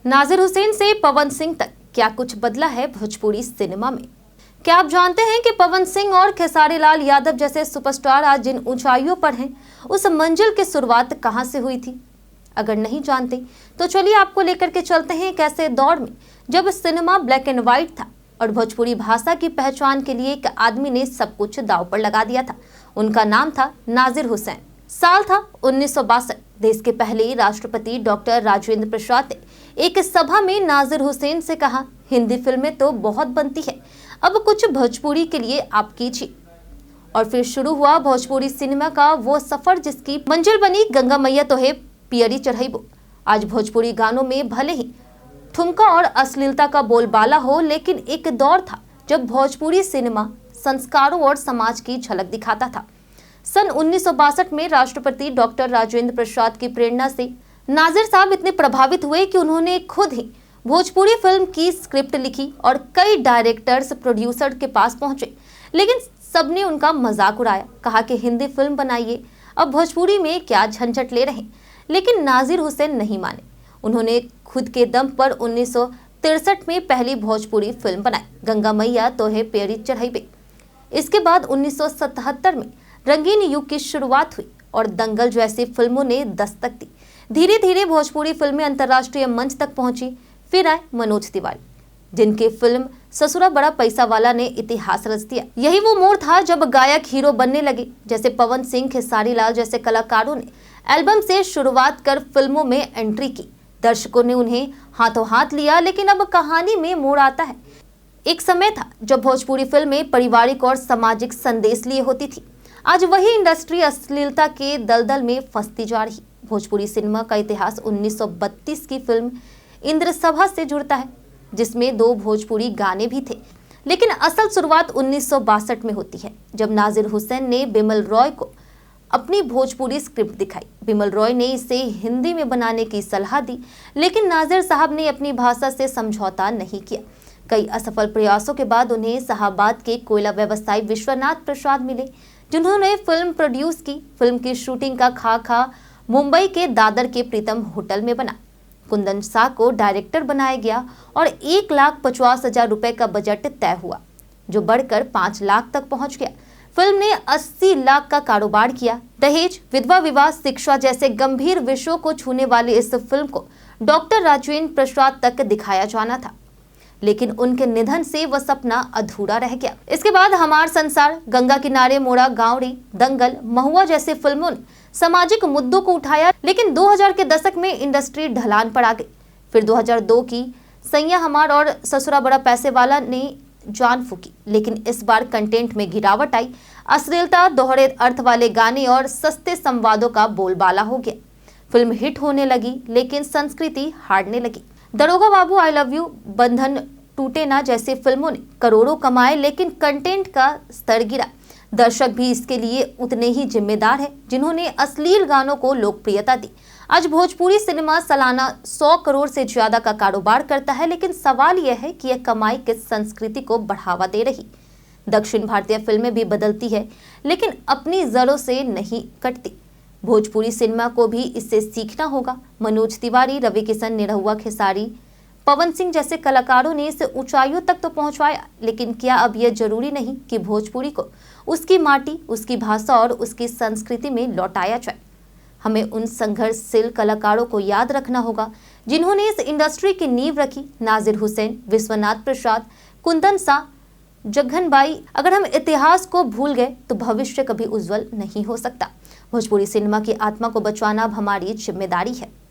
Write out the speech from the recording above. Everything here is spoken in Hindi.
नाजिर हुसैन से पवन सिंह तक क्या कुछ बदला है भोजपुरी सिनेमा में? क्या आप जानते हैं कि पवन सिंह और खेसारी लाल यादव जैसे सुपरस्टार आज जिन ऊंचाइयों पर हैं, उस मंजिल की शुरुआत कहां से हुई थी? अगर नहीं जानते तो चलिए आपको लेकर के चलते हैं एक ऐसे दौर में जब सिनेमा ब्लैक एंड व्हाइट था और भोजपुरी भाषा की पहचान के लिए एक आदमी ने सब कुछ दांव पर लगा दिया था। उनका नाम था नाजिर हुसैन। साल था 1962। देश के पहले राष्ट्रपति डॉक्टर राजेंद्र प्रसाद ने एक सभा में नाजिर हुसैन से कहा, हिंदी फिल्में तो बहुत बनती है, अब कुछ भोजपुरी के लिए आप कीजिए। और फिर शुरू हुआ भोजपुरी सिनेमा का वो सफर जिसकी मंजिल बनी गंगा मैया तो है पियरी चढ़ाइबो। आज भोजपुरी गानों में भले ही ठुमका और अश्लीलता का बोलबाला हो, लेकिन एक दौर था जब भोजपुरी सिनेमा संस्कारों और समाज की झलक दिखाता था। सन 1962 में राष्ट्रपति डॉक्टर राजेंद्र प्रसाद की प्रेरणा से नाजिर साहब इतने प्रभावित हुए कि उन्होंने खुद ही भोजपुरी फिल्म की स्क्रिप्ट लिखी और कई डायरेक्टर्स प्रोड्यूसर के पास पहुंचे, लेकिन सबने उनका मजाक उड़ाया, कहा कि हिंदी फिल्म बनाइए, अब भोजपुरी में क्या झंझट ले रहे हैं। लेकिन नाजिर हुसैन नहीं माने। उन्होंने खुद के दम पर 1963 में पहली भोजपुरी फिल्म बनाई, गंगा मैया तो है पियरी चढ़ाइबे। इसके बाद 1977 में रंगीन युग की शुरुआत हुई और दंगल जैसी फिल्मों ने दस्तक दी। धीरे धीरे भोजपुरी फिल्में अंतर्राष्ट्रीय मंच तक पहुंची। फिर आए मनोज तिवारी, जिनकी फिल्म ससुरा बड़ा पैसा वाला ने इतिहास रच दिया। यही वो मोड़ था जब गायक हीरो बनने लगे, जैसे पवन सिंह, खेसारी लाल जैसे कलाकारों ने एल्बम से शुरुआत कर फिल्मों में एंट्री की। दर्शकों ने उन्हें हाथों हाथ लिया। लेकिन अब कहानी में मोड़ आता है। एक समय था जब भोजपुरी फिल्में पारिवारिक और सामाजिक संदेश लिए होती थी। आज वही इंडस्ट्री अश्लीलता के दलदल में फंसती जा रही। भोजपुरी सिनेमा का इतिहास 1932 की फिल्म इंद्रसभा से जुड़ता है, जिसमें 2 भोजपुरी गाने भी थे। लेकिन असल शुरुआत 1962 में होती है, जब नाजिर हुसैन ने बिमल रॉय को अपनी भोजपुरी स्क्रिप्ट दिखाई। बिमल रॉय ने इसे हिंदी में बनाने की सलाह दी, लेकिन नाजिर साहब ने अपनी भाषा से समझौता नहीं किया। कई असफल प्रयासों के बाद उन्हें शाहबाद के कोयला व्यवसायी विश्वनाथ प्रसाद मिले, जिन्होंने फिल्म प्रोड्यूस की। फिल्म की शूटिंग का खाका मुंबई के दादर के प्रीतम होटल में बना। कुंदन शाह को डायरेक्टर बनाया गया और 1,50,000 रुपए का बजट तय हुआ, जो बढ़कर 5 लाख तक पहुंच गया। फिल्म ने 80 लाख का कारोबार किया। दहेज, विधवा विवाह, शिक्षा जैसे गंभीर विषयों को छूने वाली इस फिल्म को डॉक्टर राजेंद्र प्रसाद तक दिखाया जाना था, लेकिन उनके निधन से वह सपना अधूरा रह गया। इसके बाद हमार संसार, गंगा किनारे मोड़ा गांवड़ी, दंगल, महुआ जैसे फिल्मों ने सामाजिक मुद्दों को उठाया, लेकिन 2000 के दशक में इंडस्ट्री ढलान पर आ गई। फिर 2002 की सैया हमार और ससुरा बड़ा पैसे वाला ने जान फूकी, लेकिन इस बार कंटेंट में गिरावट आई। अश्लीलता, दोहरे अर्थ वाले गाने और सस्ते संवादों का बोलबाला हो गया। फिल्म हिट होने लगी, लेकिन संस्कृति हारने लगी। दरोगा बाबू, आई लव यू, बंधन टूटे ना जैसे फिल्मों ने करोड़ों कमाए, लेकिन कंटेंट का स्तर गिरा। दर्शक भी इसके लिए उतने ही जिम्मेदार हैं जिन्होंने अश्लील गानों को लोकप्रियता दी। आज भोजपुरी सिनेमा सालाना 100 करोड़ से ज्यादा का कारोबार करता है, लेकिन सवाल यह है कि यह कमाई किस संस्कृति को बढ़ावा दे रही। दक्षिण भारतीय फिल्में भी बदलती है, लेकिन अपनी जड़ों से नहीं कटती। भोजपुरी सिनेमा को भी इससे सीखना होगा। मनोज तिवारी, रवि किशन, निरहुआ, खेसारी, पवन सिंह जैसे कलाकारों ने इसे ऊंचाइयों तक तो पहुंचाया, लेकिन क्या अब यह जरूरी नहीं कि भोजपुरी को उसकी माटी, उसकी भाषा और उसकी संस्कृति में लौटाया जाए? हमें उन संघर्षशील कलाकारों को याद रखना होगा जिन्होंने इस इंडस्ट्री की नींव रखी। नाजिर हुसैन, विश्वनाथ प्रसाद, कुंदन शाह, जग्घन बाई। अगर हम इतिहास को भूल गए तो भविष्य कभी उज्जवल नहीं हो सकता। भोजपुरी सिनेमा की आत्मा को बचाना अब हमारी जिम्मेदारी है।